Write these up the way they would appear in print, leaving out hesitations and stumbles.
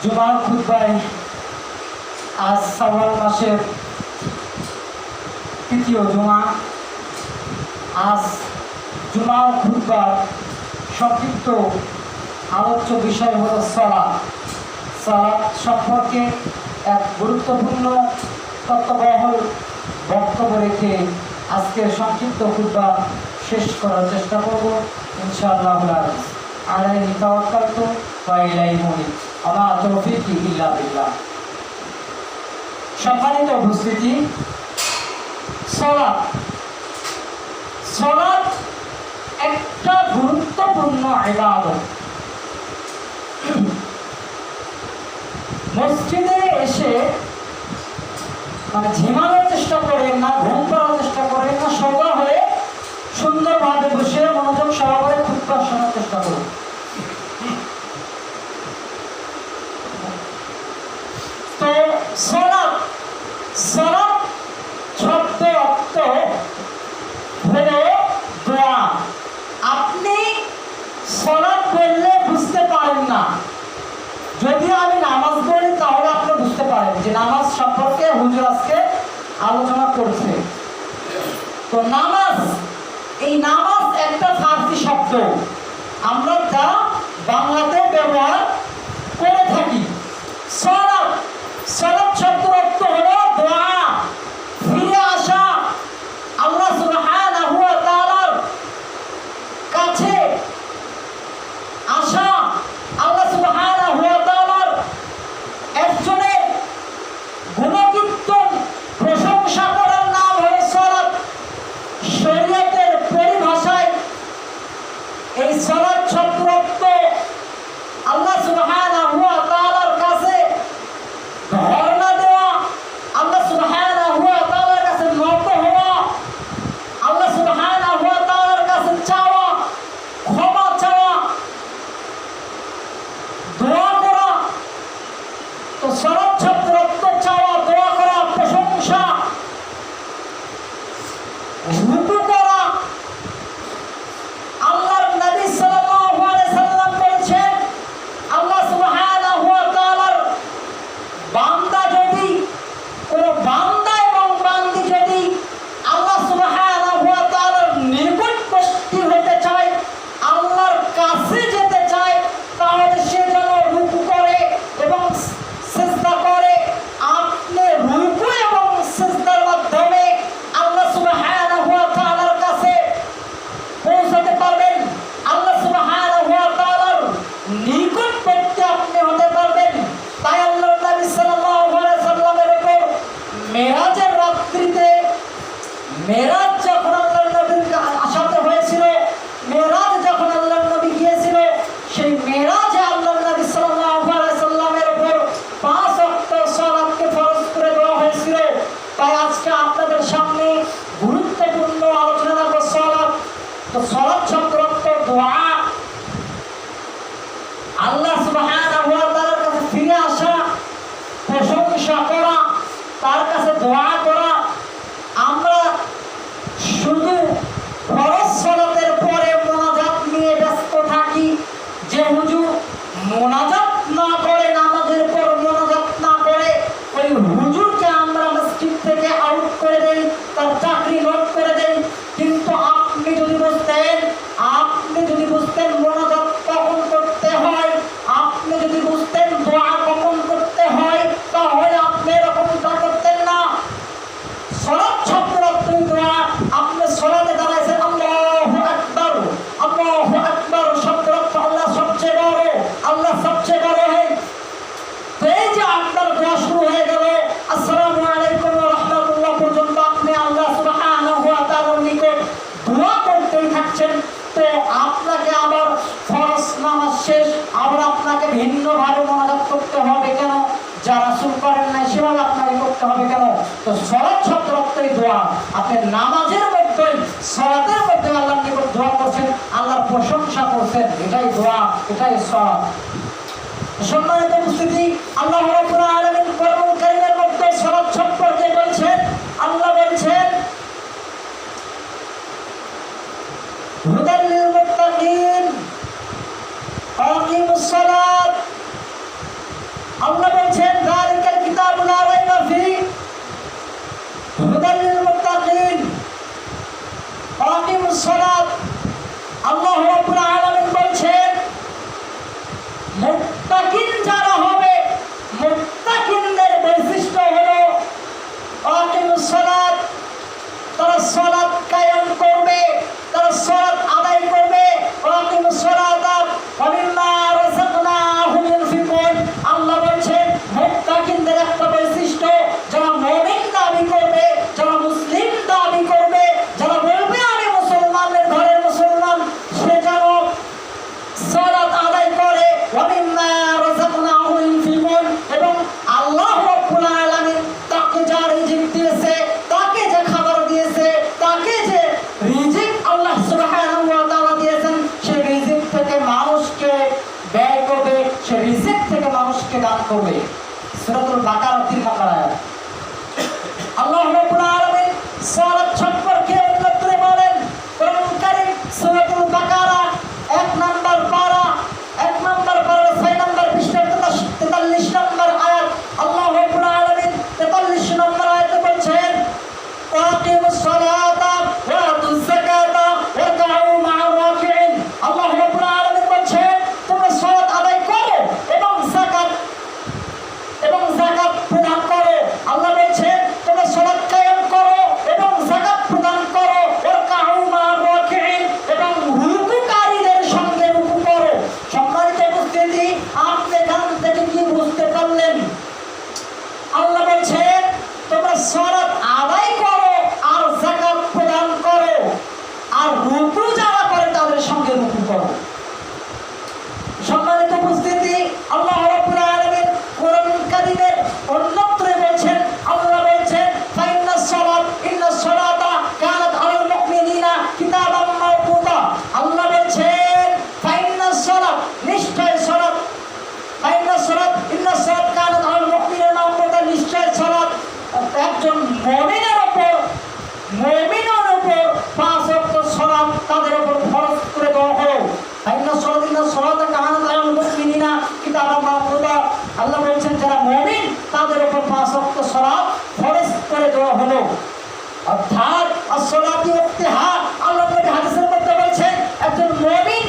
জুমার খুতবায় আজ শাওয়াল মাসের তৃতীয় জুমা। আজ জুমার খুতবার সংক্ষিপ্ত আলোচ্য বিষয় হল সালাত। সালাত সম্পর্কে এক গুরুত্বপূর্ণ তত্ত্ববহুল বক্তব্য রেখে আজকের সংক্ষিপ্ত খুতবা শেষ করার চেষ্টা করব ইনশাআল্লাহ। আলাইহি তাওয়াক্কালতু ওয়া ইলাইহি মুনীব, আমা তাওফীকি ইল্লা বিল্লাহ। সম্মানিত উপস্থিতি, সালাত একটা গুরুত্বপূর্ণ ইবাদত। মসজিদে এসে ঝিমানোর চেষ্টা করেন না, ঘুম পাওয়ার চেষ্টা করেন না, সোজা হয়ে সুন্দরভাবে বসে মনোযোগ সহকারে খুতবা শোনার চেষ্টা করুন। তো সালাত শব্দ অর্থ হলো দোয়া। আপনি সালাত বললে বুঝতে পারেন না, যদি আমি নামাজ বলি তাহলে আপনি বুঝতে পারেন যে নামাজ সম্পর্কে হুজুর আজকে আলোচনা করছে। তো নামাজ, এই নামাজ একটা ফার্সি শব্দ, আমরা তা বাংলাতে ব্যবহার করে থাকি। সালাত শব্দের অর্থ হলো দোয়া, ফিরে আসা, আল্লাহ সুবহানাহু ওয়া তাআলার কাছে আসা, আল্লাহ সুবহানাহু ওয়া তাআলার একজনের গুণকীর্তন প্রশংসা করার নাম হলো সালাত। শরীয়তের পরিভাষায় এই সালাত শব্দের অর্থ আল্লাহ সুবহানাহু ওয়া তাআলার কাছে ধর্ণা দেওয়া, আল্লাহ সুবহানাহু ওয়া তাআলার কাছে নত হওয়া, আল্লাহ সুবহানাহু ওয়া তাআলার কাছে চাওয়া, ক্ষমা চাওয়া, দোয়া করা। তো সালাত শব্দের অর্থ চাওয়া, দোয়া করা, প্রশংসা, রুকু করা। আল্লাহর নবী সাল্লাল্লাহু আলাইহি সাল্লাম বলেছেন, আল্লাহ সুবহানাহু ওয়া তাআলার বান্দা যদি, কোন বান্দা এবং বান্দি যদি আল্লাহ সুবহানাহু ওয়া তাআলার নিকটবর্তী হতে চায়, আল্লাহর কাছে যেতে চায়, তাহলে সে যেন রুকু করে এবং সিজদা করে। আপনি রুকু এবং সিজদার মাধ্যমে আল্লাহ সুবহানাহু ওয়া তাআলার কাছে পৌঁছাতে পারবেন, আল্লাহ সুবহানাহু ওয়া তাআলার নিকটবর্তী আপনি হতে পারবেন। তাই আল্লাহর নবী সাল্লাল্লাহু আলাইহি সাল্লামের উপর মেরাজের রাত্রিতে, মেরাজ যখন আল্লাহর নবীর আসাতে হয়েছিল, মেরাজ যখন আল্লাহর নবী গিয়েছিল, সেই মেরাজে আল্লাহর নবী সাল্লাল্লাহু আলাইহি সাল্লামের উপর 5 ওয়াক্ত সালাতকে ফরজ করে দেওয়া হয়েছিল। তাই আজকে আপনাদের সামনে গুরুত্বপূর্ণ আলোচনা করব সালাত। তো সালাত শব্দের অর্থ দোয়া, আল্লাহ সুবহানাহু ওয়া তাআলার কাছে ফিরে আসা, প্রশংসা করা, তার কাছে দোয়া করা। আমরা শুধু ফরজ সালাতের পরে মোনাজাত নিয়ে ব্যস্ত থাকি, যে হুজুর মোনাজাত না করে, নামাজের পর মোনাজাত না করে, ওই হুজুরকে আমরা মসজিদ থেকে আউট করে দেই, তার চাকরি নট করে দেই। কিন্তু আপনি যদি বুঝতেন মোনাজাত কখন করতে হয়, আপনি যদি বুঝতেন দোয়া কখন করতে হয়, তাহলে আপনি এরকমটা করতেন না। সালাত শব্দের অর্থ দোয়া। আপনি সালাতে দাঁড়াইছেন, আল্লাহু আকবার, আল্লাহু আকবার শব্দের অর্থ আল্লাহ সবচেয়ে বড়, আল্লাহ সবচেয়ে বড়। তো এই যে আপনার দোয়া শুরু হয়ে গেল আসসালামু আলাইকুম ওয়া রাহমাতুল্লাহ পর্যন্ত, আপনি আল্লাহ সুবহানাহু ওয়া তাআলার নিকট দোয়া করতেই থাকছেন। তো আপনাকে আবার ফরজ নামাজ শেষ, আবার আপনাকে ভিন্নভাবে মোনাজাত করতে হবে কেন? যারা রাসূল করেন নাই সেভাবে আপনাকে করতে হবে কেন? তো সালাত শব্দের অর্থই দোয়া। আপনি নামাজের মধ্যে, সালাতের মধ্যে আল্লাহর নিকট দোয়া করছেন, আল্লাহর প্রশংসা করছেন, এটাই দোয়া, এটাই সালাত। সম্মানিত উপস্থিতি, আল্লাহ রাব্বুল আলামিন কোরআনুল কারীমের মধ্যে সালাত সম্পর্কে বলছেন, আল্লাহ বলছেন, হুদাল লিল মুত্তাকিন আকিমুস সালাত আল্লাহ বলছেন যালিকাল কিতাবু লা রাইবা ফিহি হুদাল লিল মুত্তাকিন আকিমুস সালাত। আল্লাহ রাব্বুল আলামিন বলছেন মুত্তাকিন যারা হবে, মুত্তাকিনদের বৈশিষ্ট্য হলো আকিমুস সালাত, তারা সালাত কায়েম করবে, তারা সালাত আদায় করবে। আকিমুস সালাতা ওয়া মিম্মা রাযাকনাহুম ইউনফিকুন। আল্লাহ বলছেন মুত্তাকিনদের একটা বৈশিষ্ট্য, যারা মুমিন দাবি করবে, যারা মুসলিম দাবি করবে, যারা বলবে আমি মুসলমানের ঘরের মুসলমান, সে যেন সালাত আদায় করে। ওয়া মিম্মা রাযাকনাহুম ইউনফিকুন, এবং আল্লাহ রাব্বুল আলামিন তাকে যা রিজিক দিয়েছে, তাকে যে খাবার দিয়েছে, তাকে যে রিজিক আল্লাহ সুবহানাহু ওয়া তাআলা দিয়েছেন, সেই রিজিক থেকে মানুষকে ব্যয় করবে, সেই রিজিক থেকে মানুষকে দান করবে। সূরাতুল বাকারা 3 নম্বর আয়াত। আল্লাহ রাব্বুল আলামিন সালাত সম্পর্কে অন্যত্র বলেন, কোরআন কারীম সূরাতুল বাকারা 1 নম্বর পারা 6 নম্বর পৃষ্ঠা 43 নম্বর আয়াত। আল্লাহ রাব্বুল আলামিন 43 নম্বর আয়াতে বলছেন আকিমুস সালাতা ওয়া আতুজ যাকাতা ওয়ারকাউ মা'আর রাকি'িন। আল্লাহ রাব্বুল আলামিন বলছেন তোমরা সালাত আদায় করো এবং যাকাত প্রদান করো। আল্লাহ বলছেন তোমরা সালাত কায়েম করো এবং যাকাত প্রদান করো। ওয়ারকাউ মা'আর রাকি'িন, এবং রুকুকারীদের সঙ্গে রুকু করো। সম্মানিত উপস্থিতি, আপনি এখান থেকে কি বুঝতে পারলেন? আল্লাহ বলছেন তোমরা সালাত আদায় করো আর যাকাত প্রদান করো, আর রুকু যারা করে তাদের সঙ্গে রুকু করো। সম্মানিত উপস্থিতি, আল্লাহ রাব্বুল আলামিন কোরআন কারীমের অন্যত্র বলছেন, আল্লাহ বলছেন ফাইন্নাস সালাতা কানাত আলাল মুমিনিনা কিতাবাম মাওকুতা। আল্লাহ বলছেন ফাইন্নাস সালাত, নিশ্চয় সালাত, ফাইন্নাস সালাত ইন্নাস সালাত কানাত আলাল মুমিনিনা মাওকুতা, নিশ্চয় সালাত একজন মুমিনের উপর 5 ওয়াক্ত সালাত তাদের উপর ফরজ করে দেওয়া হলো। ইন্নাস সালাতা কানাত আলাল মুমিনিনা কিতাবাম মাওকুতা। আল্লাহ বলছেন যারা মুমিন তাদের উপর 5 ওয়াক্ত সালাত ফরজ করে দেওয়া হলো। অর্থাৎ as-সালাতু ওয়াক্তিহা, আল্লাহ নবী হাদিসের মধ্যে বলছেন একজন মুমিন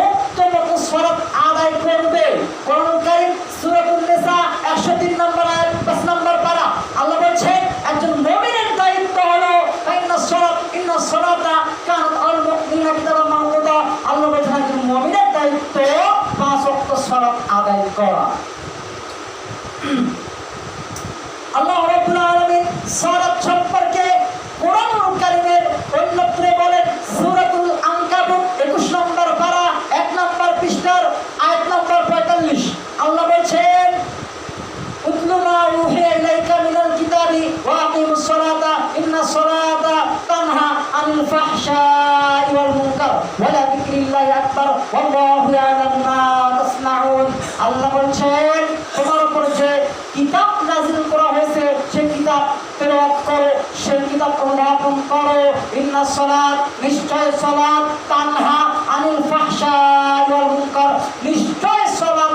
উক্তমত সালাত আদায় করবে। কোরআন কারীম সূরাতুন নিসা 103 নম্বর আয়াত 5 নম্বর পারা। আল্লাহ বলছেন একজন মুমিনের দায়িত্ব হলো ইন্নাস সালাতা কানাত আলাল মুমিনিনা কিতাবাম মাওকুতা। আল্লাহ বলছেন একজন মুমিনের দায়িত্ব 5 ওয়াক্ত সালাত আদায় করা। আল্লাহ রাব্বুল আলামিন সালাত সম্পর্কে কোরআনুল কারীমের অন্যত্র বলেন সূরাতুল আনকাবুত 21 নম্বর পারা 1 নম্বর পৃষ্ঠার আয়াত নম্বর 45। আল্লাহ বলছেন উতলু মা উহিয়া ইলাইকা মিনাল কিতাবি ওয়া আকিমুস সালাতা ইন্নাস সালাতা তানহা আনিল ফাহশাই ওয়াল মুনকার ওয়া লা যিকরিল্লাহি আকবার ওয়াল্লাহু ইয়ালামু মা তাসনাউন। আল্লাহ বলছেন তোমার উপর যে কিতাব নাযিল করা হয়েছে সেই কিতাব তেলাওয়াত করো, সেই কিতাব অনুধাবন করো। ইন্নাস সালাত, নিশ্চয় সালাত, তানহা আনিল ফাহশাই ওয়াল মুনকার, নিশ্চয় সালাত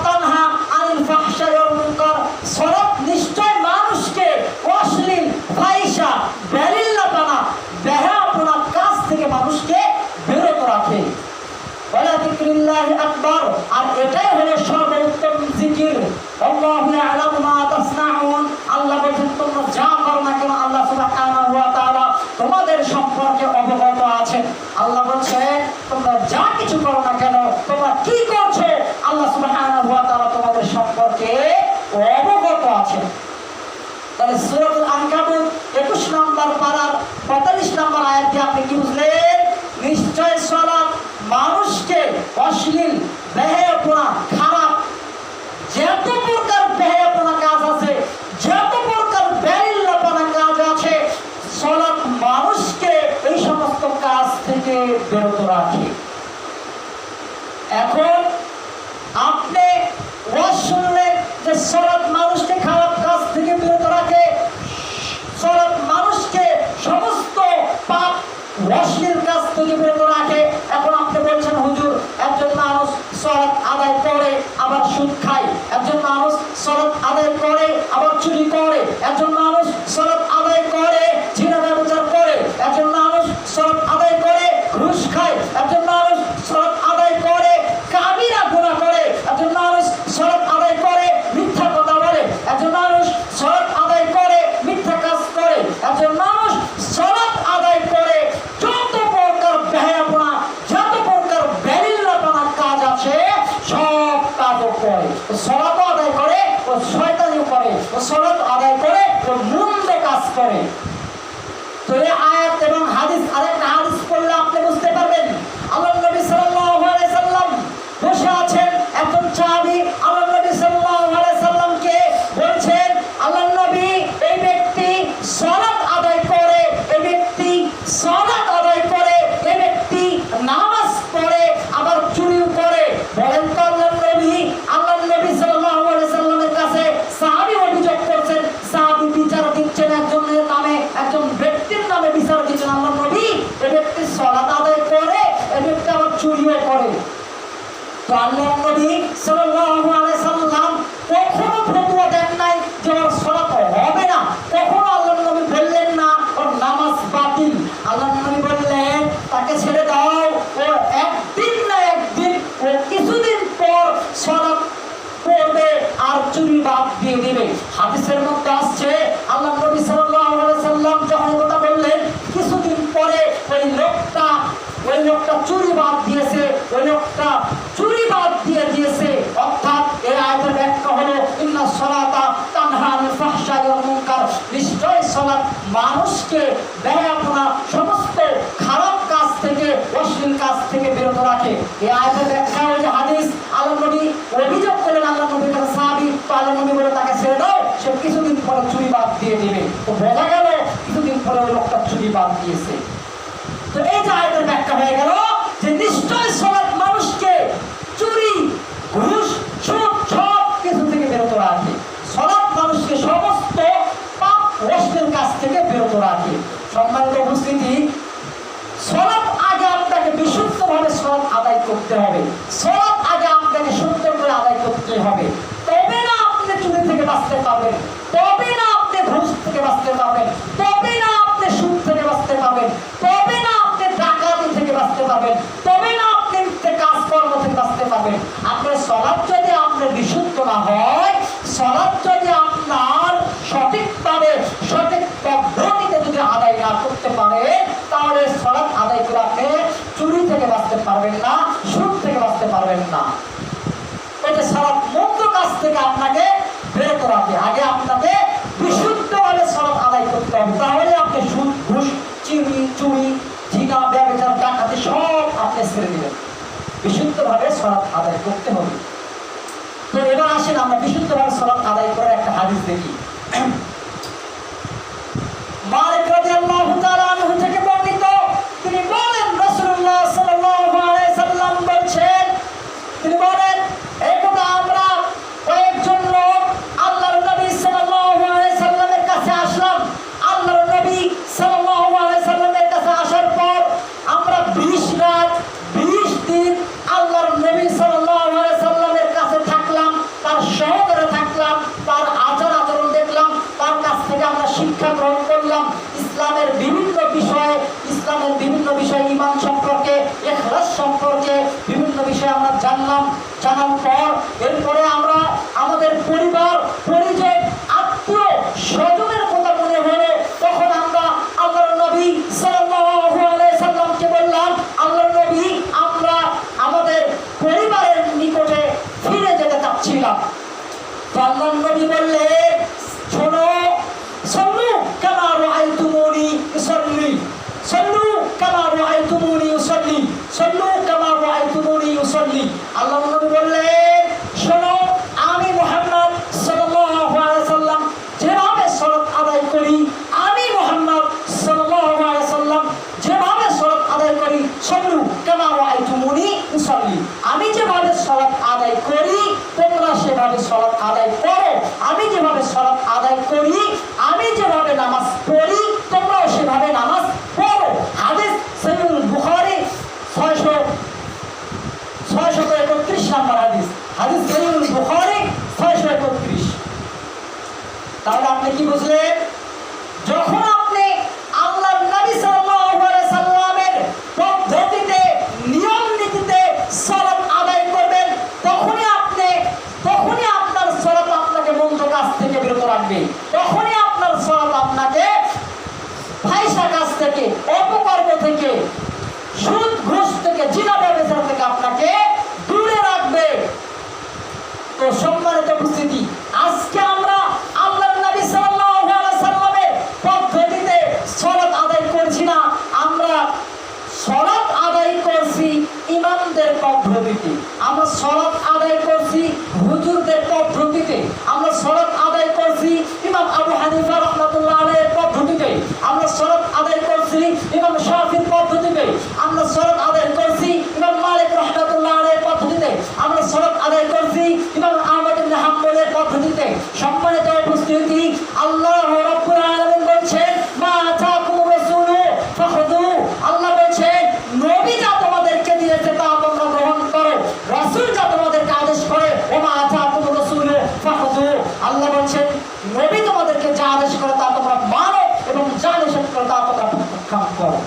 তানহা আনিল ফাহশাই ওয়াল মুনকার, সালাত নিশ্চয় মানুষকে অশ্লীল, ফাহিশা, বেলিল্লাপানা, বেহায়াপনা কাজ থেকে মানুষকে বিরত রাখে। ওয়ালা যিকরিল্লাহি আকবার, আর এটাই হলো সর্বোত্তম জিকির। আল্লাহু ইয়ালামু মা তাসনাউন। আল্লাহ বলেন তোমরা যা করো না কেন আল্লাহ সুবহানাহু ওয়া তাআলা তোমাদের সম্পর্কে অবগত আছেন। আল্লাহ বলছেন তোমরা যা কিছু করো না কেন, তোমরা কি করছো, আল্লাহ সুবহানাহু ওয়া তাআলা তোমাদের সম্পর্কে অবগত আছেন। তাহলে সূরাতুল আনকাবুত 21 নম্বর পারার 45 নম্বর আয়াতে আপনি কি বুঝলেন? নিশ্চয় সালাত মানুষকে অশ্লীল, বেহায়াপনা, খারাপ যত প্রকার বেহায়াপনা কাজ আছে, যত প্রকার বেলিল্লাপনা কাজ আছে, সালাত মানুষকে এই সমস্ত কাজ থেকে বিরত রাখে। এখন আপনি ওয়াজ শুনলেন যে সালাত মানুষকে খারাপ কাজ থেকে বিরত রাখে, সালাত মানুষকে সমস্ত পাপ, অশ্লীল কাজ থেকে বিরত রাখে। এখন আপনি বলছেন হুজুর একজন মানুষ সালাত আদায় করে আবার সুদ খায়, একজন মানুষ সালাত আদায় করে আবার চুরি করে, একজন মানুষ সালাত আদায় করে জিনা ব্যভিচার করে, একজন মানুষ সালাত আদায় করে ঘুষ খায়, একজন মানুষ সালাত আদায় করে কাবিরা গুনাহ করে, একজন মানুষ সালাত আদায় করে মিথ্যা কথা বলে, একজন মানুষ সালাত আদায় করে মিথ্যা কাজ করে, একজন মানুষ সালাত আদায় করে যত প্রকার বেহায়াপনা, যত প্রকার বেরিল্লাপনা কাজ আছে সব কাজও করে। ও সালাত আদায় করে, ও শয়তানিও করে, ও সালাত আদায় করে, ও মন্দ কাজ করে। তো এই আয়াত এবং হাদিস, আরেকটা হাদিস পড়লে আপনি বুঝতে পারবেন। আল্লাহ নবী সাল্লাল্লাহু আলাইহি সাল্লাম বসে আছেন, একজন সাহাবী আল্লাহ নবী সাল্লাল্লাহু আলাইহি সাল্লামকে বলছেন, আল্লাহ নবী এই ব্যক্তি সালাত আদায় করে, এই ব্যক্তি সালাত আদায় করে, এই ব্যক্তি নামাজ পড়ে আবার চুরিও করে। বলেন তো আল্লাহ নবী সাল্লাল্লাহু আলাইহি সাল্লামের কাছে সাহাবী অভিযোগ করছেন, সাহাবী বিচার দিচ্ছেন একজনের নামে, একজন ব্যক্তির নামে বিচার দিচ্ছেন। আল্লাহ নবী এই ব্যক্তি সালাত আদায় করে, এই ব্যক্তি আবার চুরিও করে। তো আল্লাহ নবী সাল্লাল্লাহু আলাইহি সাল্লাম কখনো ফতোয়া দেন নাই যে ওর সালাত হবে না, কখনো আল্লাহ নবী বললেন না ওর নামাজ বাতিল। আল্লাহ নবী বললেন তাকে ছেড়ে দাও, ও একদিন না একদিন, ও কিছুদিন পর সালাত পড়বে আর চুরি বাদ দিয়ে দিবে। হাদিসের মধ্যে আসছে আল্লাহ নবী সাল্লাল্লাহু আলাইহি সাল্লাম যখন কথা বললেন, কিছুদিন পরে ওই লোকটা চুরি বাদ দিয়েছে, ওই লোকটা চুরি বাদ দিয়ে দিয়েছে। অর্থাৎ এই আয়াতের ব্যাখ্যা হলো ইন্না সালাতা তানহা আনিল ফাহশাই ওয়াল মুনকার, নিশ্চয় সালাত মানুষকে বেহায়াপনা, সমস্ত খারাপ কাজ থেকে, অশ্লীল কাজ থেকে বিরত রাখে। এই আয়াতের ব্যাখ্যা হলো যে হাদিস, আল্লাহ নবী অভিযোগ করলেন আল্লাহ নবীর কাছে সাহাবী, তো আল্লাহ নবী বলে তাকে ছেড়ে দাও, সে কিছুদিন পরে চুরি বাদ দিয়ে দিবে। তো বোঝা গেল কিছুদিন পরে ওই লোকটা চুরি বাদ দিয়েছে। তো এই যে আয়াতের ব্যাখ্যা হয়ে গেল যে নিশ্চয় সালাত মানুষকে চুরি, ঘুষ, সুদ সব কিছু থেকে বিরত রাখে। সালাত মানুষকে সমস্ত পাপ, অশ্লীল কাজ থেকে বিরত রাখে। সম্মানিত উপস্থিতি, সালাত আগে আপনাকে বিশুদ্ধভাবে সালাত আদায় করতে হবে। সালাত আগে আপনাকে সুন্দর করে আদায় করতে হবে, তবে না আপনি চুরি থেকে বাঁচতে পারবেন, তবে না আপনি ঘুষ থেকে বাঁচতে পারবেন, তবে না আপনি সুদ থেকে বাঁচতে পারবেন, তবে না আপনি ডাকাতি থেকে বাঁচতে পারবেন, তবে না আপনি কাজকর্ম থেকে বাঁচতে পারবেন। আপনার সালাত যদি আপনার বিশুদ্ধ না হয়, সালাত যদি আপনার সঠিকভাবে, সঠিক পদ্ধতিতে যদি আদায় না করতে পারে, তাহলে সালাত আদায় করে আপনি চুরি থেকে বাঁচতে পারবেন না, সুদ থেকে বাঁচতে পারবেন না। এটা সালাত মন্দ কাজ থেকে আপনাকে বিরত রাখে। আগে আপনাকে বিশুদ্ধভাবে সালাত আদায় করতে হবে, তাহলে আপনি সুদ, ঘুষ, চুরি, জিনা, ব্যভিচার, ডাকাতি সব আপনি ছেড়ে দিবেন। বিশুদ্ধভাবে সালাত আদায় করতে হবে। তো এবার আসেন আমরা বিশুদ্ধভাবে সালাত আদায় করার একটা হাদিস দেখি। মালিক রাদিয়াল্লাহু তাআলা আনহু থেকে বর্ণিত, তিনি বলেন রাসূলুল্লাহ সাল্লাল্লাহু আলাইহি সাল্লাম বলেছেন, তিনি বলেন একদা আমরা কয়েকজন লোক আল্লাহর নবী সাল্লাল্লাহু আলাইহি সাল্লামের কাছে আসলাম। আল্লাহর নবী সাল্লাল্লাহু আলাইহি সাল্লামের কাছে আসার পর আমরা 20 রাত 20 দিন আল্লাহর নবী সাল্লাল্লাহু আলাইহি সাল্লামের কাছে থাকলাম, তার সহকারে থাকলাম, তার আচরণ দেখলাম, তার কাছ থেকে আমরা শিক্ষা গ্রহণ করলাম। ইসলামের বিভিন্ন বিষয়, ঈমান সম্পর্কে, ইখলাস সম্পর্কে বিভিন্ন বিষয় আমরা জানলাম। জানার পর এরপরে আমরা আমাদের পরিবার, পরিজন, আত্মীয় স্বজনের কথা মনে হলো, তখন আমরা আল্লাহর নবী সাল্লাল্লাহু আলাইহি সাল্লামকে বললাম, আল্লাহর নবী আমরা আমাদের পরিবারের নিকটে ফিরে যেতে চাচ্ছিলাম। তো আল্লাহর নবী বললেন, শোনো, সাল্লু কামা রাআইতুমুনি উসাল্লি, সাল্লু কামা রাআইতুমুনি উসাল্লি, সাল্লু কামা রাআইতুমুনি উসাল্লি। আল্লাহর নবী বললেন, শোনো কি বুঝলেন? যখন আপনি আল্লাহর নবী সাল্লাল্লাহু আলাইহি সাল্লামের পদ্ধতিতে নিয়ম নীতিতে সালাত আদায় করবেন, তখনই আপনার সালাত আপনাকে মন্দ কাজ থেকে বিরত রাখবে, তখনই আপনার সালাত আপনাকে ফাহিশা কাজ থেকে, অপকর্ম থেকে, সুদ ঘুষ থেকে, জিনা ব্যভিচার থেকে আপনাকে দূরে রাখবে। তো সম্মানিত উপস্থিতি, আজকে আমরা আল্লাহর নবী সাল্লাল্লাহু আলাইহি সাল্লামের পদ্ধতিতে সালাত আদায় করছি না, আমরা সালাত আদায় করছি ইমামদের পদ্ধতিতে, আমরা সালাত আদায় করছি হুজুরদের পদ্ধতিতে, আমরা সালাত আদায় করছি ইমাম আবু হানিফা রাহমাতুল্লাহ আলাইহির পদ্ধতিতে, আমরা সালাত আদায় করছি ইমাম শাফিঈর পদ্ধতিতে, আমরা সালাত আদায় করছি ইমাম মালিক রাহমাতুল্লাহ আলাইহির পদ্ধতিতে, আমরা সালাত আদায় করছি ইমাম আহমদ ইবনে হাম্বলের পদ্ধতিতে। সম্মানিত উপস্থিতি, আল্লাহ রাব্বুল আলামিন বলছেন, মা আতাকুমুর রাসূলু ফাখুযু, আল্লাহ বলছেন নবী যা তোমাদেরকে দিয়েছে তা তোমরা গ্রহণ করো, রাসূল যা তোমাদেরকে আদেশ করে, ওয়া মা আতাকুমুর রাসূলু ফাখুযু, আল্লাহ বলছেন নবী তোমাদেরকে যা আদেশ করে তা তোমরা মানো এবং যা নিষেধ করে তা তোমরা প্রত্যাখ্যান করো।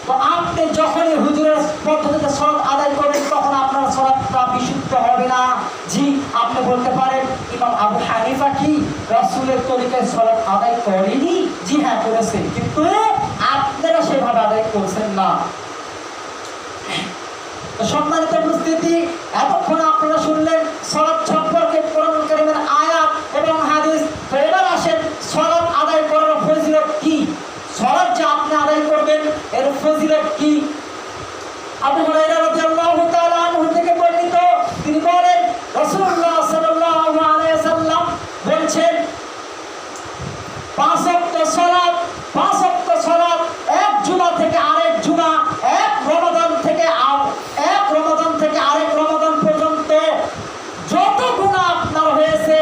তো আপনি যখনই হুজুরের পদ্ধতিতে সালাত আদায় করবেন তখন আপনার সালাতটা বিশুদ্ধ হবে না। জি, আপনি বলতে পারেন ইমাম আবু হানিফা কি রাসূলের তরিকায় সালাত আদায় করেনি? জি হ্যাঁ, করেছেন, কিন্তু আপনারা সেভাবে আদায় করছেন না। সম্মানিত উপস্থিতি, এতক্ষণ আপনারা শুনলেন সালাত সম্পর্কে কোরআন কারীমের আয়াত এবং হাদিস। তো এবার আসেন সালাত আদায় করার ফজিলত কি, সালাত যে আপনি আদায় করবেন এর ফজিলত কি। আবু হুরায়রা রাদিয়াল্লাহু তাআলা আনহু থেকে বর্ণিত, তিনি বলেন রাসূলুল্লাহ সাল্লাল্লাহু আলাইহি সাল্লাম বলেছেন, পাঁচ ওয়াক্ত সালাত এক জুমা থেকে আরেক জুমা, এক রমাদান থেকে আরেক রমাদান পর্যন্ত যত গুনাহ আপনার হয়েছে,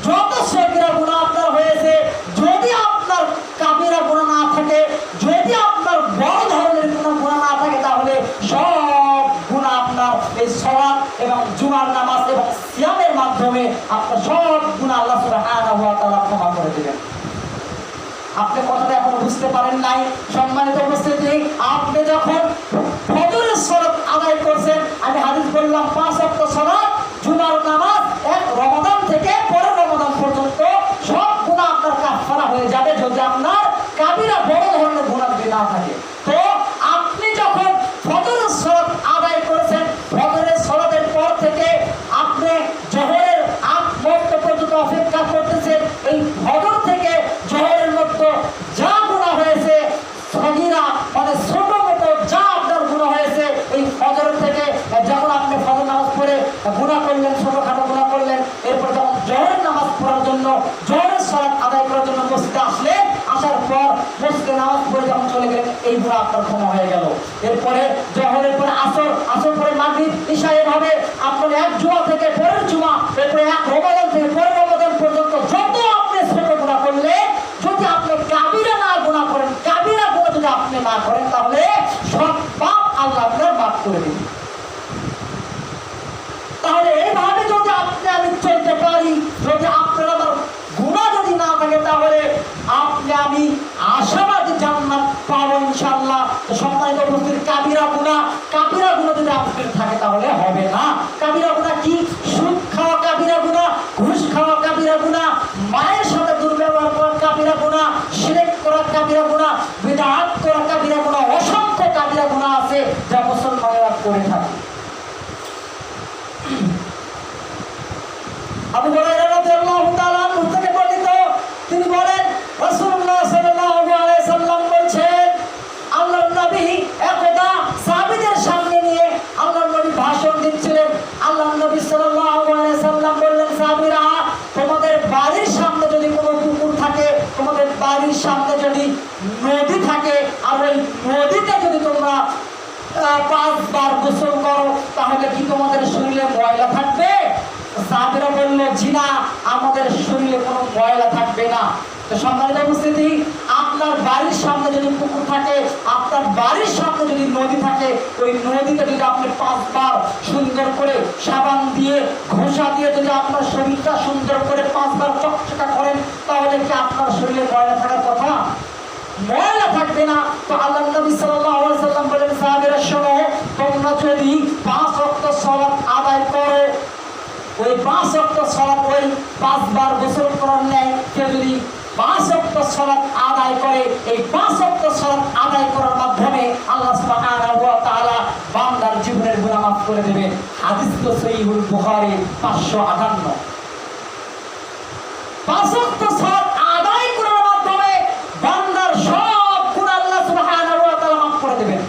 যত সগীরা গুনাহ আপনার হয়েছে, যদি আপনার কাবিরা গুনাহ না থাকে, যদি আপনার বড় ধরনের কোনো গুনাহ না থাকে, তাহলে সব গুনাহ আপনার এই সালাত এবং জুমার নামাজ এবং সিয়ামের মাধ্যমে আপনার সব গুনাহ আল্লাহ সুবহানাহু ওয়া তাআলা ক্ষমা করে দিবেন। আপনি কথাটা এখনো বুঝতে পারেন নাই। সম্মানিত উপস্থিতি, আপনি যখন ফজরের সালাত আদায় করছেন, আমি হাদিস বললাম 5 ওয়াক্ত সালাত, জুমার নামাজ, এক রমাদান থেকে পরের রমাদান পর্যন্ত সব গুনাহ আপনার কাফারা হয়ে যাবে, যদি আপনার কাবিরা বড় ধরনের গুনাহ যদি না থাকে। তো আপনি যখন ফজরের সালাত আদায় করেছেন, ফজরের সালাতের পর থেকে আপনি জোহরের আগ মুহূর্ত পর্যন্ত অপেক্ষা করতেছেন, এই ফজর থেকে জোহরের মধ্যে যা গুনাহ হয়েছে, সগীরা মানে ছোট মতো যা আপনার গুনাহ হয়েছে, এই ফজর থেকে যখন আপনি ফজর নামাজ পড়ে গুনাহ করলেন, ছোটখাটো গুনাহ করলেন, এরপর যখন জোহরের নামাজ পড়ার জন্য, জোহরের সালাত আদায় করার জন্য মসজিদে আসলেন, আসার পর মসজিদে নামাজ পড়ে যখন চলে গেলেন, এই গুনাহ আপনার ক্ষমা হয়ে গেল। এরপরে জোহরের পরে আসর পরে মাগরিব, ঈশা, এভাবে আপনার এক জুমা থেকে পরের জুমা, এরপরে এক রমাদান থেকে পরের রমাদান পর্যন্ত যত আপনি ছোট গুনাহ করলেন, যদি আপনি কাবিরা না গুনাহ করেন, কাবিরা গুনাহ যদি আপনি না করেন, তাহলে সব পাপ আল্লাহ আপনার মাফ করে দিবেন। তাহলে এইভাবে যদি আপনি আমি চলতে পারি, যদি আপনার আমার গুনাহ যদি না থাকে, তাহলে আপনি আমি আশাবাদী জান্নাত পাবো ইনশাআল্লাহ। তো সম্মানিত উপস্থিতি, কাবিরা গুনাহ যদি আপনার থাকে তাহলে হবে না। কাবিরা গুনাহ কি? সুদ খাওয়া কাবিরা গুনাহ, ঘুষ খাওয়া কাবিরা গুনাহ, মায়ের সাথে দুর্ব্যবহার করা কাবিরা গুনাহ, শিরক করা কাবিরা গুনাহ, বিদআত করা কাবিরা গুনাহ, অসংখ্য কাবিরা গুনাহ আছে যা মুসলমানেরা করে থাকে। আবু হুরায়রা রাদিয়াল্লাহু তাআলা আনহু থেকে বর্ণিত, তিনি বলেন রাসূলুল্লাহ সাল্লাল্লাহু আলাইহি সাল্লাম বলেন, আল্লাহর নবী একদা সাহাবীদের সামনে নিয়ে আল্লাহর নবী ভাষণ দিচ্ছিলেন। আল্লাহর নবী সাল্লাল্লাহু আলাইহি সাল্লাম বললেন, সাহাবীরা, তোমাদের বাড়ির সামনে যদি কোনো পুকুর থাকে, তোমাদের বাড়ির সামনে যদি নদী থাকে, আর ওই নদীতে যদি তোমরা 5 বার গোসল করো, তাহলে কি তোমাদের শরীরে ময়লা থাকবে? সাহাবীরা বলল, জি না, আমাদের শরীরে কোনো ময়লা থাকবে না। তো সম্মানিত উপস্থিতি, আপনি আপনার বাড়ির সামনে যদি পুকুর থাকে, আপনার বাড়ির সামনে যদি নদী থাকে, ওই নদীতে যদি আপনি 5 বার সুন্দর করে সাবান দিয়ে ঘষা দিয়ে যদি আপনার শরীরটা সুন্দর করে 5 বার চকচকা করেন, তাহলে কি আপনার শরীরে ময়লা থাকার কথা? ময়লা থাকবে না। তো আল্লাহ নবী সাল্লাল্লাহু আলাইহি সাল্লাম বলেন, সাহাবীরা শোনো, তোমরা যদি 5 ওয়াক্ত সালাত আদায় করো, ওই 5 ওয়াক্ত সালাত ওই 5 বার গোসল করার ন্যায় কেউ যদি 5 ওয়াক্ত সালাত আদায় করে, এই 5 ওয়াক্ত সালাত আদায় করার মাধ্যমে আল্লাহ সুবহানাহু ওয়া তাআলা বান্দার জীবনের গুনাহ মাফ করে দেবেন। হাদিস তো সহিহুল বুখারী 558। 5 ওয়াক্ত সালাত আদায় করার মাধ্যমে বান্দার সব গুনাহ আল্লাহ সুবহানাহু ওয়া তাআলা মাফ করে দেবেন।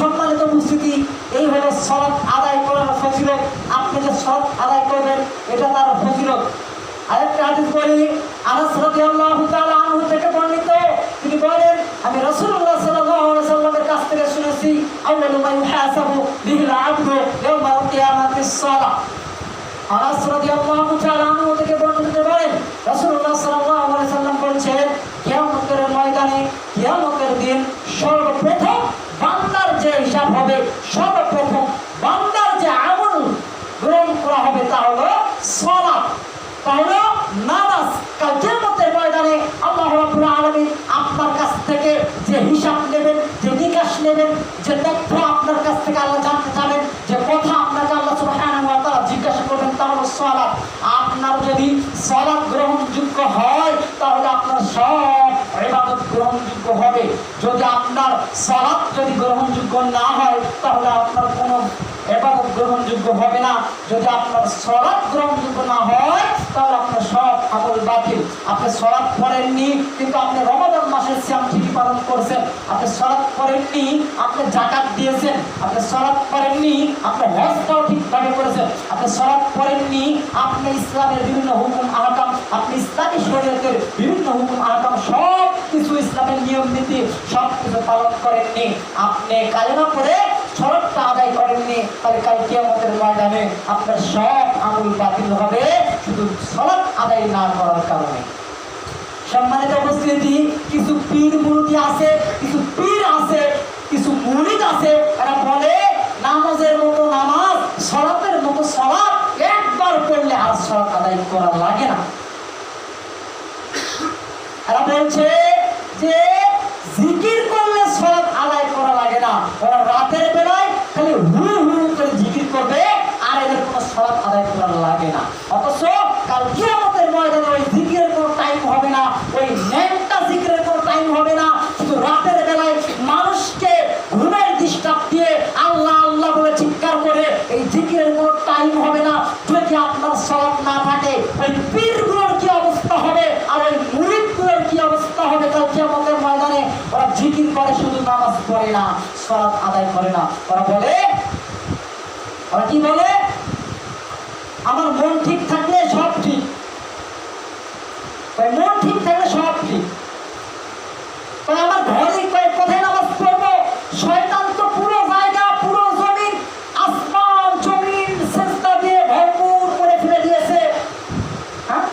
সম্মানিত উপস্থিতি, এই হলো সালাত আদায় করার ফজিলত। আপনি যে সালাত আদায় করবেন, এটা তার ফজিলত। আরেকটা হাদিস বলি, আনাস রাদিয়াল্লাহু তাআলা আনহু থেকে বর্ণিত, তিনি বলেন, আমি রাসূলুল্লাহ সাল্লাল্লাহু আলাইহি ওয়াসাল্লামের কাছ থেকে শুনেছি, আউয়ালু মা ইউহাসাবু বিহিল আবদু ইয়াওমাল কিয়ামাতিস সালাহ। আনাস রাদিয়াল্লাহু তাআলা আনহু থেকে বর্ণিত বলেন, রাসূলুল্লাহ সাল্লাল্লাহু আলাইহি ওয়াসাল্লাম বলেছেন, কিয়ামতের ময়দানে, কিয়ামতের দিন সর্বপ্রথম বান্দার যে হিসাব হবে, সর্বপ্রথম বান্দার যে আমল গ্রহণ করা হবে তা হলো সালাত, তা হলো নামাজ। কাল কিয়ামতের ময়দানে আল্লাহ রাব্বুল আলামিন আপনার কাছ থেকে যে হিসাব নেবেন, যে নিকাশ নেবেন, যে তথ্য আপনার কাছ থেকে আল্লাহ জানতে চাবেন, যে কথা আপনাকে আল্লাহ সুবহানাহু ওয়া তাআলা জিজ্ঞাসা করবেন, তা হলো সালাত। আপনার যদি সালাত গ্রহণযোগ্য হয়, তাহলে আপনার সব ইবাদত গ্রহণযোগ্য হবে। যদি আপনার সালাত যদি গ্রহণযোগ্য না হয়, তাহলে আপনার কোনো ইবাদত গ্রহণযোগ্য হবে না। যদি আপনার সালাত গ্রহণযোগ্য না হয়, তাহলে আপনার সব আমল বাতিল। আপনি সালাত পড়েননি, কিন্তু আপনি রমাদান মাসের সিয়াম ঠিকই পালন করছেন। আপনি সালাত পড়েননি, আপনি যাকাত দিয়েছেন। আপনি সালাত পড়েননি, আপনি হজটাও ঠিকভাবে করেছেন। আপনি সালাত পড়েননি, আপনি ইসলামের বিভিন্ন হুকুম আহকাম, আপনি ইসলামী শরীয়তের বিভিন্ন হুকুম আহকাম, সব কিছু ইসলামের নিয়ম নীতি সব কিছু পালন করেননি। আপনি কালেমা পড়ে সালাতটা আদায় করেননি, তাহলে কাল কিয়ামতের ময়দানে আপনার সব আমল বাতিল হবে, শুধু সালাত আদায় না করার কারণে। সম্মানিত উপস্থিতি, কিছু পীর মুরিদ আছে, কিছু পীর আছে, কিছু মুরিদ আছে, এরা বলে নামাজের মতো নামাজ, সালাতের মতো সালাত একবার পড়লে আর সালাত আদায় করা লাগে না। এরা বলছে যে জিকির করলে সালাত আদায় করা লাগে না। ওরা রাতের বেলায় খালি হু হু করে জিকির করবে, আর এদের কোনো সালাত আদায় করা লাগে না। অথচ কাল কিয়ামতের ময়দানে ওই জিকিরের কোনো টাইম হবে না, ওই নেমটা জিকিরের কোনো টাইম হবে না। শুধু রাতের বেলায় মানুষকে ঘুমের ডিস্টার্ব দিয়ে আল্লাহ আল্লাহ বলে চিৎকার করে এই জিকিরের কোনো টাইম হবে না। যদি আপনার সালাত না থাকে, ওই পীরগুলোর কি অবস্থা হবে, আর ওই মুরিদগুলোর কি অবস্থা হবে কাল কিয়ামতের ময়দানে? ওরা জিকির করে, শুধু নামাজ পড়ে না, সালাত আদায় করে না। ওরা বলে, ওরা কি বলে, আমার মন ঠিক থাকলে সব ঠিক। মন ঠিক থাকলে সব ঠিক। আমার ঘরে কয়েক কথায় নামাজ পড়বো, শয়তান তো পুরো জায়গা, পুরো জমিন, আসমান জমিন সেজদা দিয়ে ভরপুর করে ফেলে দিয়েছে। হ্যাঁ,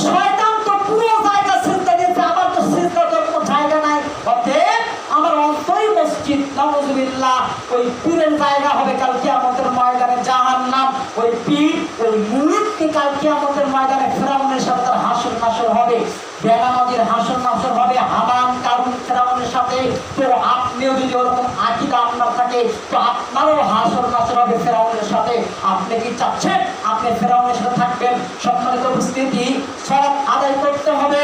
শয়তান তো পুরো জায়গা সেজদা দিয়েছে, আমার তো সেজদা দেওয়ার কোনো জায়গা নাই। অতএব আমার অন্তরই মসজিদ, নাউযুবিল্লাহ। ওই পীরের জায়গা হবে কাল কিয়ামতের ময়দানে জাহান্নাম। ওই পীর, ওই মুরিদকে কাল কিয়ামতের ময়দানে ফিরআউনের সাথে তার হাসর নাসর হবে, বেনামাজির হাসর নাসর হবে, হামান কারুন ফিরআউনের সাথে। তো আপনিও যদি ওরকম আকীদা আপনার থাকে, তো আপনারও হাসর নাসর হবে ফিরআউনের সাথে। আপনি কি চাচ্ছেন আপনি ফিরআউনের সাথে থাকবেন? সম্মানিত উপস্থিতি, সালাত আদায় করতে হবে।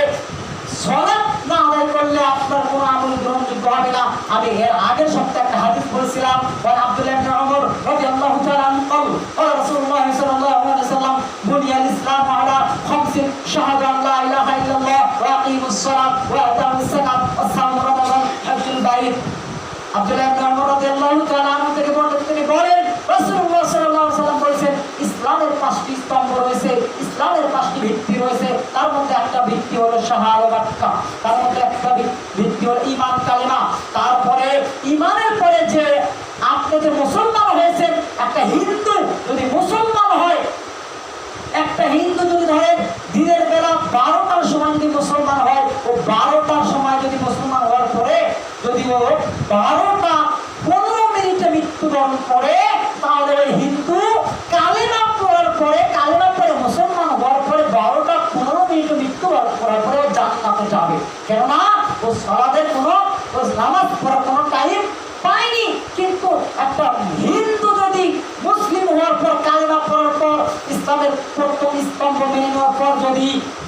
সালাত না আদায় করলে আপনার কোনো আমল গ্রহণযোগ্য হবে না। আমি এর আগের সপ্তাহে একটা হাদিস বলেছিলাম, আব্দুল্লাহ ইবনে ওমর রাদিয়াল্লাহু তাআলা আনহু قال رسول الله صلى الله عليه وسلم بني الاسلام على خمس شهادة ان لا اله الا الله واقيموا الصلاة واتوا الزكاة وصوم رمضان حج البيت। আব্দুল্লাহ ইবনে ওমর রাদিয়াল্লাহু তাআলা আনহু থেকে বর্ণিত, তিনি বলেন রাসূলুল্লাহ সাল্লাল্লাহু আলাইহি ওয়াসাল্লাম বলেছেন, ইসলামের 5টি স্তম্ভ রয়েছে, ইসলামের 5টি ভিত্তি রয়েছে। তার মধ্যে একটা ভিত্তি হলো শাহাদাত, তার মধ্যে একটা ভিত্তি হলো ঈমান কালেমা। তারপরে ঈমানের পরে যে আপনি যে মুসলমান হয়েছেন, একটা হিন্দু যদি মুসলমান হয়, একটা হিন্দু যদি ধরেন দিনের বেলা 12টার সময় যদি মুসলমান হয়, ও 12টার সময় যদি মুসলমান হওয়ার পরে যদি ও 12:15 মৃত্যুবরণ করে, তাহলে ওই হিন্দু কালেমা পড়ার পরে মুসলমান হওয়ার পরে 12:15 মৃত্যুবরণ করার পরে ও জান্নাতে যাবে। কেননা ও সালাতের কোনো নামাজ পড়ার কোনো টাইম পায়নি। কিন্তু একটা হিন্দু যদি মুসলিম হওয়ার পর কালেমা পড়ার পর ইসলামের প্রথম স্তম্ভ মেনে নেওয়ার পর যদি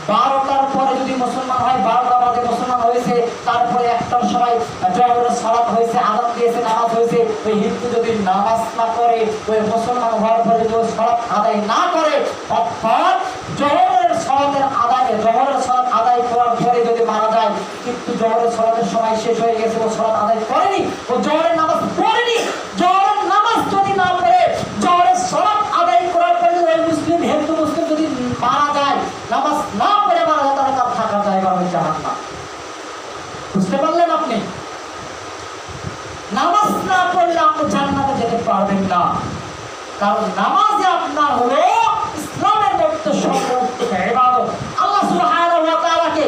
12টার পরে যদি মুসলমান হয়, 12টা বাজে মুসলমান হয়েছে, তারপরে 1টার সময় জোহরের সালাত হয়েছে, আযান দিয়েছে, নামাজ হয়েছে, ওই হিন্দু যদি নামাজ না করে, ওই মুসলমান হওয়ার পরে যদি ওই সালাত আদায় না করে, অর্থাৎ জোহরের সালাতের সালাত আদায় করার পরে যদি মারা যায়, কিন্তু জোহরের সালাতের সময় শেষ হয়ে গেছে, ও সালাত আদায় করেনি, ও জোহরের নামাজ পড়েনি, জোহরের নামাজ যদি না পড়ে, জোহরের সালাত আদায় করার পরে ওই মুসলিম হিন্দু মুসলিম যদি মারা যায়, নামাজ না পড়ে মারা যায়, তাহলে তার থাকার জায়গা হবে জাহান্নাম। বুঝতে পারলেন আপনি? নামাজ না পড়লে আপনি জান্নাতে যেতে পারবেন না, কারণ নামাজে আপনার হলো ইসলামের মধ্যে সর্বোত্তম ইবাদত। আল্লাহ সুবহানাহু ওয়া তাআলাকে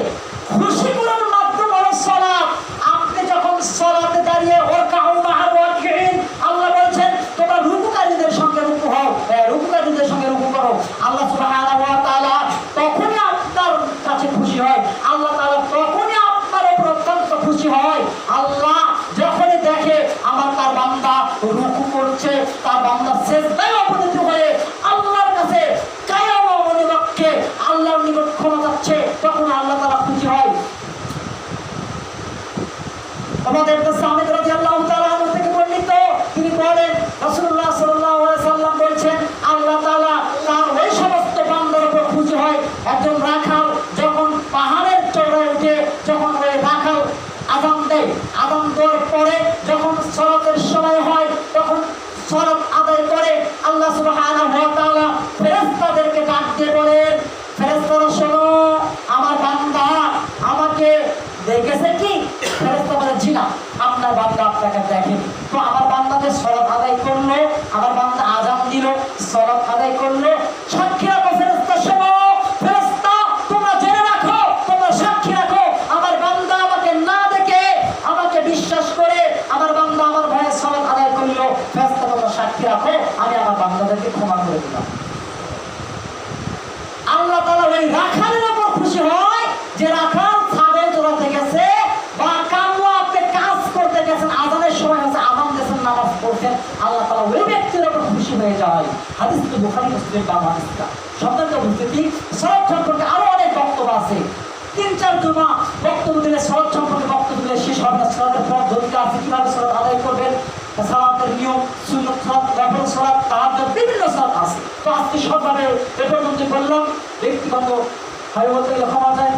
খুশি করার মাধ্যম হলো সালাত। আপনি যখন সালাতে দাঁড়িয়ে ওয়ারকাউ মা'আল রাকিঈন, আল্লাহ বলেছেন তোমরা রুকুকারীদের সঙ্গে রুকু হও, রুকুকারীদের সঙ্গে রুকু করো। আল্লাহ সুবহানাহু ওয়া তাআলা তখনই আপনার কাছে খুশি হয়, আল্লাহ তাআলা তখনই আপনার উপর অত্যন্ত খুশি হয়। আল্লাহ যখনই দেখে তার বান্দা রুকু করছে, তার বান্দা সিজদায় অবনত হয়ে আল্লাহর কাছে কায়াম মনোবাক্যে আল্লাহর নিকট ক্ষমা চাচ্ছে, তখন আল্লাহ তাআলা খুশি হয়। আমাদের সামনে রাদিয়াল্লাহু তাআলা আনহু থেকে বর্ণিত, তিনি বলেন রাসূলুল্লাহ সাল্লাল্লাহু আলাইহি সাল্লাম বলেছেন, আল্লাহ তাআলা তার ওই সমস্ত বান্দার উপর খুশি হয়, একজন রাখাল যখন পাহাড়ের চূড়ায় উঠে যখন ওই রাখাল আযান দেয়, আযান দেওয়ার পরে যখন সালাতের সময় হয়, তখন সালাত আদায় করে আল্লাহ সুবহানাহু ওয়া তাআলা ফেরেশতাদেরকে ডাক দিয়ে বলেন, ফেরেশতারা শোনো, আমার বান্দা আমাকে দেখেছে কি? ফেরেশতা বলে জি না, আপনার বান্দা আপনাকে দেখেনি। তো আমার বান্দা যে সালাত আদায় করলো, আমার বান্দা আযান দিল, সালাত আদায় করলো, সাক্ষী রাখো ফেরেশতা, শোনো ফেরেশতা, তোমরা জেনে রাখো, তোমরা সাক্ষী রাখো, আমার বান্দা আমাকে না দেখে আমাকে বিশ্বাস করে আমার বান্দা আমার ভাইয়ের সালাত আদায় করলো, ফেরেশতা তোমরা সাক্ষী রাখো, আমি আমার বান্দাদেরকে ক্ষমা করে দিলাম। আল্লাহ তাআলা ওই রাখালের উপর খুশি হয় যে রাখাল ছাগল চড়াতে গেছে বা কামলা আপনি কাজ করতে গেছেন, আযানের সময় হচ্ছে, আযান দিয়েছেন, নামাজ পড়ছেন, আল্লাহ তাআলা ওই ব্যক্তির উপর খুশি হয়ে যায়। হাদিস তো বুখারী মুসলিম বা হাদিসটা শব্দত বুঝতে সালাত সম্পর্কে আরো অনেক বক্তব্য আছে। 3-4 জুমা বক্তব্য দিলে সালাত সম্পর্কে বক্তব্য দিলে শেষ হবে না। সালাতের পদ্ধতি আছে, কিভাবে সালাত আদায় করবেন, সালাতের নিয়ম, সুন্নাত সালাত, নফল সালাত, তাহাজ্জুদ, বিভিন্ন সালাত আছে। তো আজকে সবভাবে এ পর্যন্ত বললাম। ব্যক্তিগত হয় বলতে গেলে ক্ষমা চাই।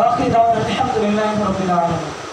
আখির দাওয়াত আলহামদুলিল্লাহি রাব্বিল আলামিন।